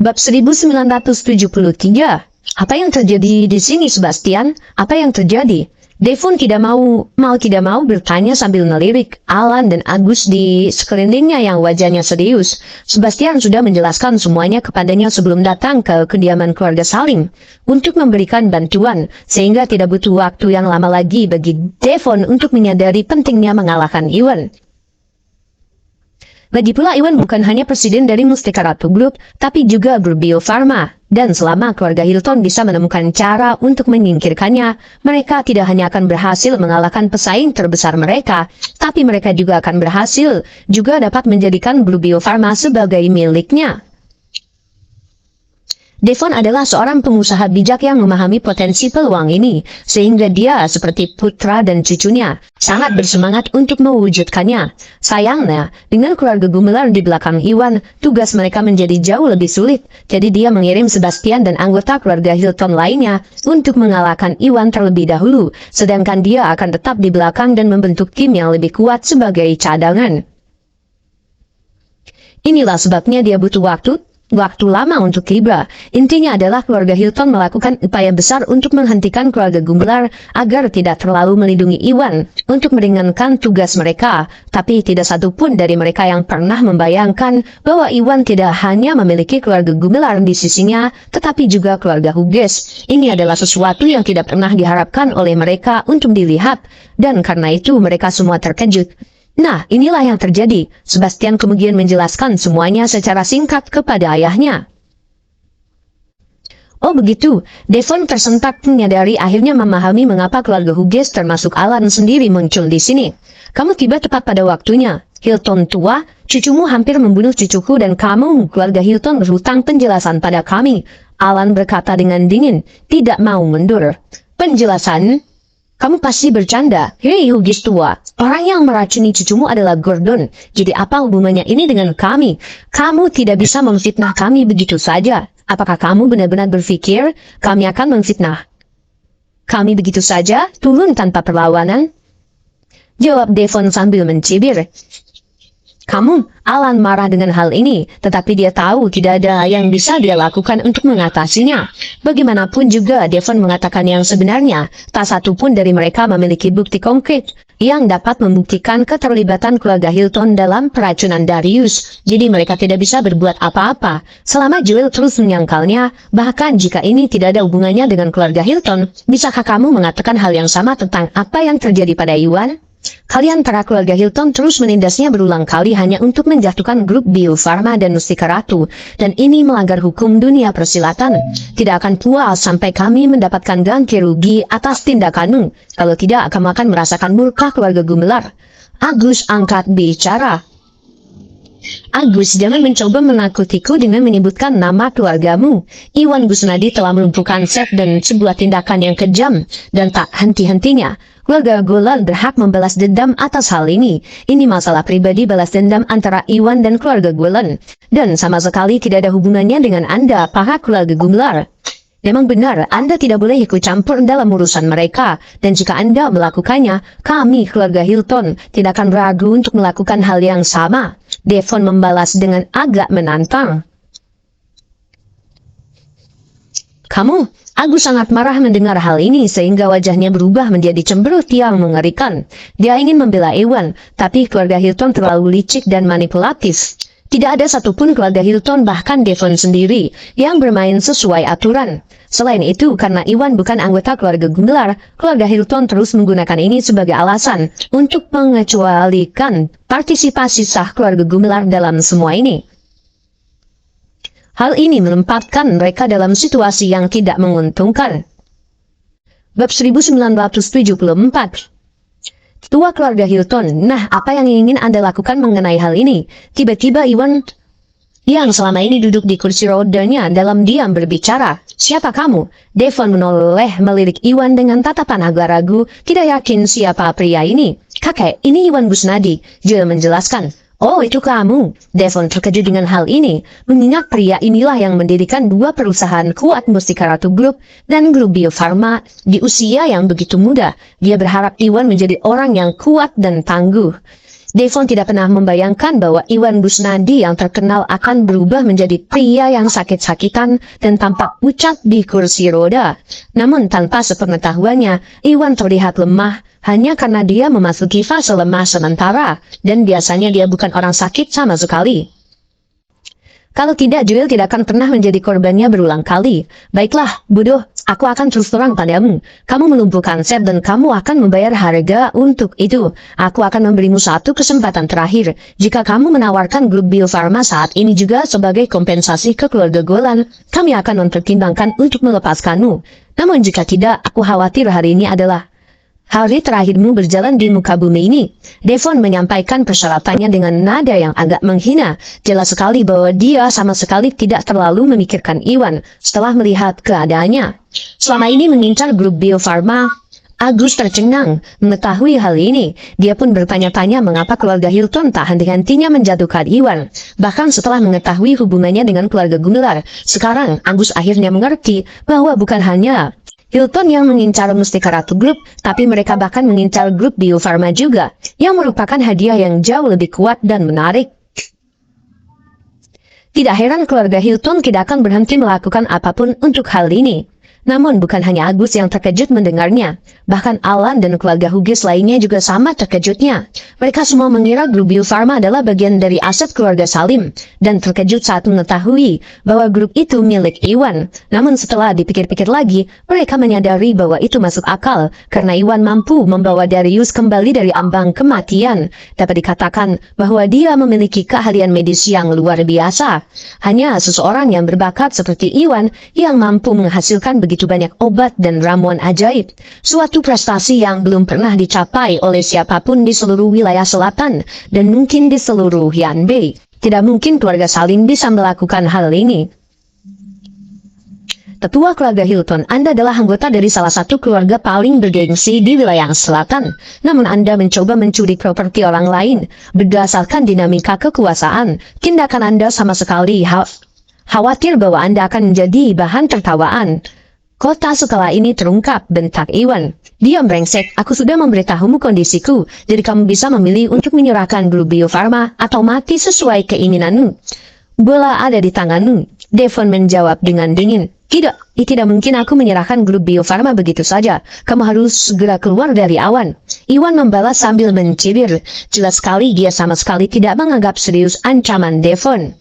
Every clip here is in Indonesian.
Bab 1973. Apa yang terjadi di sini, Sebastian? Apa yang terjadi? Devon tidak mau bertanya sambil melirik Alan dan Agus di sekelilingnya yang wajahnya serius. Sebastian sudah menjelaskan semuanya kepadanya sebelum datang ke kediaman keluarga Salim untuk memberikan bantuan, sehingga tidak butuh waktu yang lama lagi bagi Devon untuk menyadari pentingnya mengalahkan Iwan. Lagi pula Iwan bukan hanya presiden dari Mustika Ratu Group, tapi juga grup Bio Farma. Dan selama keluarga Hilton bisa menemukan cara untuk menyingkirkannya, mereka tidak hanya akan berhasil mengalahkan pesaing terbesar mereka, tapi mereka juga akan berhasil juga dapat menjadikan grup Bio Farma sebagai miliknya. Devon adalah seorang pengusaha bijak yang memahami potensi peluang ini, sehingga dia seperti putra dan cucunya, sangat bersemangat untuk mewujudkannya. Sayangnya, dengan keluarga Gumelar di belakang Iwan, tugas mereka menjadi jauh lebih sulit, jadi dia mengirim Sebastian dan anggota keluarga Hilton lainnya untuk mengalahkan Iwan terlebih dahulu, sedangkan dia akan tetap di belakang dan membentuk tim yang lebih kuat sebagai cadangan. Inilah sebabnya dia butuh waktu lama untuk tiba. Intinya adalah keluarga Hilton melakukan upaya besar untuk menghentikan keluarga Gumelar agar tidak terlalu melindungi Iwan untuk meringankan tugas mereka. Tapi tidak satupun dari mereka yang pernah membayangkan bahwa Iwan tidak hanya memiliki keluarga Gumelar di sisinya, tetapi juga keluarga Hughes. Ini adalah sesuatu yang tidak pernah diharapkan oleh mereka untuk dilihat, dan karena itu mereka semua terkejut. Nah, inilah yang terjadi. Sebastian kemudian menjelaskan semuanya secara singkat kepada ayahnya. Oh begitu, Devon tersentak menyadari akhirnya memahami mengapa keluarga Hughes termasuk Alan sendiri muncul di sini. Kamu tiba tepat pada waktunya. Hilton tua, cucumu hampir membunuh cucuku dan kamu, keluarga Hilton berhutang penjelasan pada kami. Alan berkata dengan dingin, tidak mau mundur. Penjelasan? Kamu pasti bercanda. Hei Hughes tua, orang yang meracuni cucumu adalah Gordon. Jadi apa hubungannya ini dengan kami? Kamu tidak bisa memfitnah kami begitu saja. Apakah kamu benar-benar berpikir kami akan memfitnah kami begitu saja, turun tanpa perlawanan? Jawab Devon sambil mencibir. Alan marah dengan hal ini, tetapi dia tahu tidak ada yang bisa dia lakukan untuk mengatasinya. Bagaimanapun juga Devon mengatakan yang sebenarnya, tak satu pun dari mereka memiliki bukti konkret yang dapat membuktikan keterlibatan keluarga Hilton dalam peracunan Darius. Jadi mereka tidak bisa berbuat apa-apa selama Joel terus menyangkalnya. Bahkan jika ini tidak ada hubungannya dengan keluarga Hilton, bisakah kamu mengatakan hal yang sama tentang apa yang terjadi pada Iwan? Kalian para keluarga Hilton terus menindasnya berulang kali hanya untuk menjatuhkan grup Bio Farma dan Mustika Ratu, dan ini melanggar hukum dunia persilatan. Tidak akan puas sampai kami mendapatkan ganti rugi atas tindakanmu. Kalau tidak, kamu akan merasakan murka keluarga Gumelar. Agus angkat bicara. Agus, jangan mencoba menakutiku dengan menyebutkan nama keluargamu. Iwan Gusnadi telah melumpuhkan Seth dan sebuah tindakan yang kejam, dan tak henti-hentinya. Keluarga Golan berhak membalas dendam atas hal ini. Ini masalah pribadi balas dendam antara Iwan dan keluarga Golan. Dan sama sekali tidak ada hubungannya dengan Anda, para keluarga Gumelar. Memang benar, Anda tidak boleh ikut campur dalam urusan mereka. Dan jika Anda melakukannya, kami, keluarga Hilton, tidak akan ragu untuk melakukan hal yang sama. Devon membalas dengan agak menantang. Agus sangat marah mendengar hal ini sehingga wajahnya berubah menjadi cemberut yang mengerikan. Dia ingin membela Iwan, tapi keluarga Hilton terlalu licik dan manipulatif. Tidak ada satupun keluarga Hilton, bahkan Devon sendiri, yang bermain sesuai aturan. Selain itu, karena Iwan bukan anggota keluarga Gumelar, keluarga Hilton terus menggunakan ini sebagai alasan untuk mengecualikan partisipasi sah keluarga Gumelar dalam semua ini. Hal ini menempatkan mereka dalam situasi yang tidak menguntungkan. Bab 1974. Tua keluarga Hilton, nah apa yang ingin Anda lakukan mengenai hal ini? Tiba-tiba Iwan yang selama ini duduk di kursi rodanya dalam diam berbicara. Siapa kamu? Devon menoleh melirik Iwan dengan tatapan agak ragu, tidak yakin siapa pria ini. Kakek, ini Iwan Gusnadi, Joel menjelaskan. Oh, itu kamu. Devon terkejut dengan hal ini, mengingat pria inilah yang mendirikan dua perusahaan kuat Mustika Ratu Group dan grup Bio Farma di usia yang begitu muda. Dia berharap Iwan menjadi orang yang kuat dan tangguh. Devon tidak pernah membayangkan bahwa Iwan Busnadi yang terkenal akan berubah menjadi pria yang sakit-sakitan dan tampak pucat di kursi roda. Namun tanpa sepengetahuannya, Iwan terlihat lemah hanya karena dia memasuki fase lemah sementara, dan biasanya dia bukan orang sakit sama sekali. Kalau tidak, Joel tidak akan pernah menjadi korbannya berulang kali. Baiklah, bodoh, aku akan terus terang padamu. Kamu melumpuhkan Seth dan kamu akan membayar harga untuk itu. Aku akan memberimu satu kesempatan terakhir. Jika kamu menawarkan grup Bio Farma saat ini juga sebagai kompensasi ke keluarga Golan, kami akan mempertimbangkan untuk melepaskanmu. Namun jika tidak, aku khawatir hari ini adalah hari terakhirmu berjalan di muka bumi ini. Devon menyampaikan persyaratannya dengan nada yang agak menghina. Jelas sekali bahwa dia sama sekali tidak terlalu memikirkan Iwan setelah melihat keadaannya. Selama ini mengincar grup Bio Farma, Agus tercengang mengetahui hal ini. Dia pun bertanya-tanya mengapa keluarga Hilton tak henti-hentinya menjatuhkan Iwan. Bahkan setelah mengetahui hubungannya dengan keluarga Gumelar, sekarang Agus akhirnya mengerti bahwa bukan hanya Hilton yang mengincar Mustika Ratu Group, tapi mereka bahkan mengincar grup Bio Farma juga, yang merupakan hadiah yang jauh lebih kuat dan menarik. Tidak heran keluarga Hilton tidak akan berhenti melakukan apapun untuk hal ini. Namun bukan hanya Agus yang terkejut mendengarnya, bahkan Alan dan keluarga Hughes lainnya juga sama terkejutnya. Mereka semua mengira grup Bio Farma adalah bagian dari aset keluarga Salim, dan terkejut saat mengetahui bahwa grup itu milik Iwan. Namun setelah dipikir-pikir lagi, mereka menyadari bahwa itu masuk akal, karena Iwan mampu membawa Darius kembali dari ambang kematian. Dapat dikatakan bahwa dia memiliki keahlian medis yang luar biasa. Hanya seseorang yang berbakat seperti Iwan yang mampu menghasilkan begitu banyak obat dan ramuan ajaib. Suatu prestasi yang belum pernah dicapai oleh siapapun di seluruh wilayah selatan dan mungkin di seluruh Yanbei. Tidak mungkin keluarga Salim bisa melakukan hal ini. Tetua keluarga Hilton, Anda adalah anggota dari salah satu keluarga paling bergengsi di wilayah selatan. Namun Anda mencoba mencuri properti orang lain. Berdasarkan dinamika kekuasaan, tindakan Anda sama sekali khawatir bahwa Anda akan menjadi bahan tertawaan. Kota setelah ini terungkap, bentak Iwan. Diam brengsek, aku sudah memberitahumu kondisiku, jadi kamu bisa memilih untuk menyerahkan grup Bio Farma atau mati sesuai keinginanmu. Bola ada di tanganmu, Devon menjawab dengan dingin. Tidak mungkin aku menyerahkan grup Bio Farma begitu saja. Kamu harus segera keluar dari awan. Iwan membalas sambil mencibir. Jelas sekali dia sama sekali tidak menganggap serius ancaman Devon.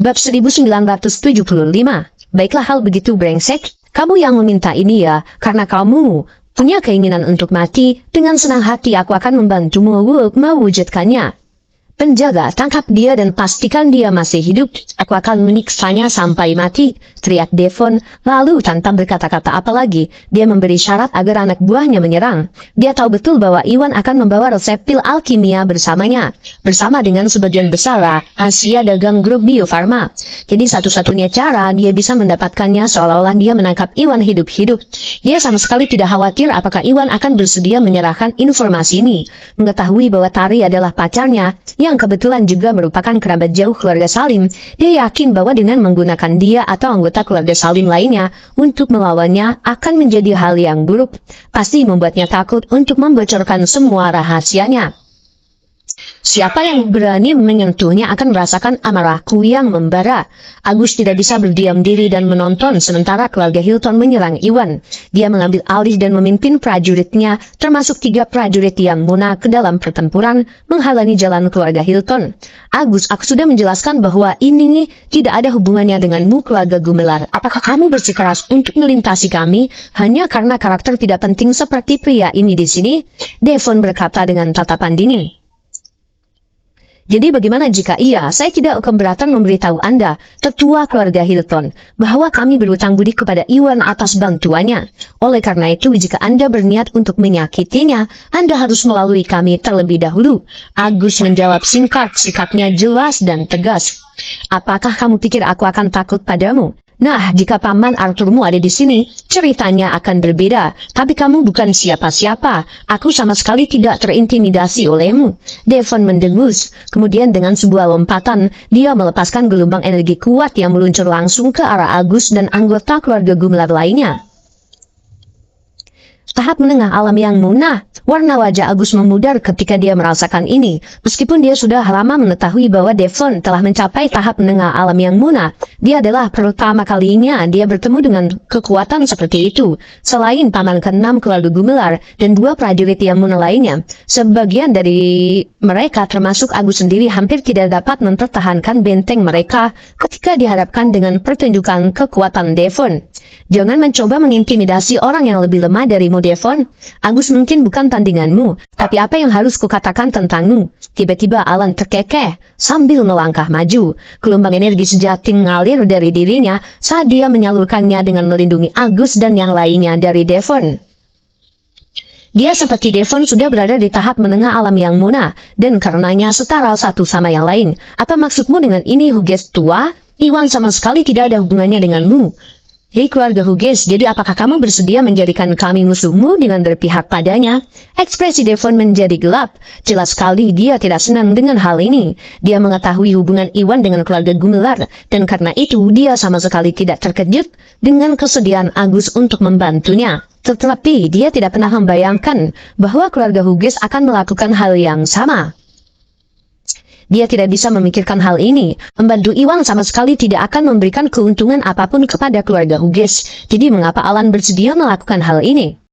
Bab 1975. Baiklah hal begitu brengsek, kamu yang meminta ini ya, karena kamu punya keinginan untuk mati, dengan senang hati aku akan membantumu mewujudkannya. Penjaga, tangkap dia dan pastikan dia masih hidup, aku akan menyiksanya sampai mati, teriak Devon, lalu tanpa berkata-kata apa lagi, dia memberi syarat agar anak buahnya menyerang. Dia tahu betul bahwa Iwan akan membawa resep pil alkimia bersamanya, bersama dengan sebagian besar rahasia dagang grup Bio Farma. Jadi satu-satunya cara dia bisa mendapatkannya seolah-olah dia menangkap Iwan hidup-hidup. Dia sama sekali tidak khawatir apakah Iwan akan bersedia menyerahkan informasi ini. Mengetahui bahwa Tari adalah pacarnya, yang kebetulan juga merupakan kerabat jauh keluarga Salim, dia yakin bahwa dengan menggunakan dia atau anggota keluarga Salim lainnya untuk melawannya akan menjadi hal yang buruk. Pasti membuatnya takut untuk membocorkan semua rahasianya. Siapa yang berani menyentuhnya akan merasakan amarahku yang membara. Agus tidak bisa berdiam diri dan menonton sementara keluarga Hilton menyerang Iwan. Dia mengambil alih dan memimpin prajuritnya, termasuk 3 prajurit yang punah ke dalam pertempuran, menghalangi jalan keluarga Hilton. Agus, aku sudah menjelaskan bahwa ini tidak ada hubungannya denganmu keluarga Gumelar. Apakah kamu bersikeras untuk melintasi kami hanya karena karakter tidak penting seperti pria ini di sini? Devon berkata dengan tatapan dingin. Jadi bagaimana jika saya tidak keberatan memberitahu Anda, tetua keluarga Hilton, bahwa kami berutang budi kepada Iwan atas bantuannya. Oleh karena itu, jika Anda berniat untuk menyakitinya, Anda harus melalui kami terlebih dahulu. Agus menjawab singkat, sikapnya jelas dan tegas. Apakah kamu pikir aku akan takut padamu? Nah, jika paman Arthurmu ada di sini, ceritanya akan berbeda. Tapi kamu bukan siapa-siapa. Aku sama sekali tidak terintimidasi olehmu. Devon mendengus. Kemudian dengan sebuah lompatan, dia melepaskan gelombang energi kuat yang meluncur langsung ke arah Agus dan anggota keluarga Gumelar lainnya. Tahap menengah alam yang munah. Warna wajah Agus memudar ketika dia merasakan ini. Meskipun dia sudah lama mengetahui bahwa Devon telah mencapai tahap menengah alam yang munah, dia adalah pertama kalinya dia bertemu dengan kekuatan seperti itu. Selain paman ke-6 keluarga Gumelar dan 2 prajurit yang munah lainnya, sebagian dari mereka termasuk Agus sendiri hampir tidak dapat mempertahankan benteng mereka ketika dihadapkan dengan pertunjukan kekuatan Devon. Jangan mencoba mengintimidasi orang yang lebih lemah darimu, Devon. Agus mungkin bukan tandinganmu, tapi apa yang harus kukatakan tentangmu? Tiba-tiba Alan terkekeh sambil melangkah maju. Gelombang energi sejati mengalir dari dirinya saat dia menyalurkannya dengan melindungi Agus dan yang lainnya dari Devon. Dia seperti Devon sudah berada di tahap menengah alam yang munah, dan karenanya setara satu sama yang lain. Apa maksudmu dengan ini, Hughes tua? Iwan sama sekali tidak ada hubungannya denganmu. Hei keluarga Hughes, jadi apakah kamu bersedia menjadikan kami musuhmu dengan berpihak padanya? Ekspresi Devon menjadi gelap. Jelas sekali dia tidak senang dengan hal ini. Dia mengetahui hubungan Iwan dengan keluarga Gumelar, dan karena itu dia sama sekali tidak terkejut dengan kesediaan Agus untuk membantunya. Tetapi dia tidak pernah membayangkan bahwa keluarga Hughes akan melakukan hal yang sama. Dia tidak bisa memikirkan hal ini. Membantu Iwan sama sekali tidak akan memberikan keuntungan apapun kepada keluarga Hughes. Jadi mengapa Alan bersedia melakukan hal ini?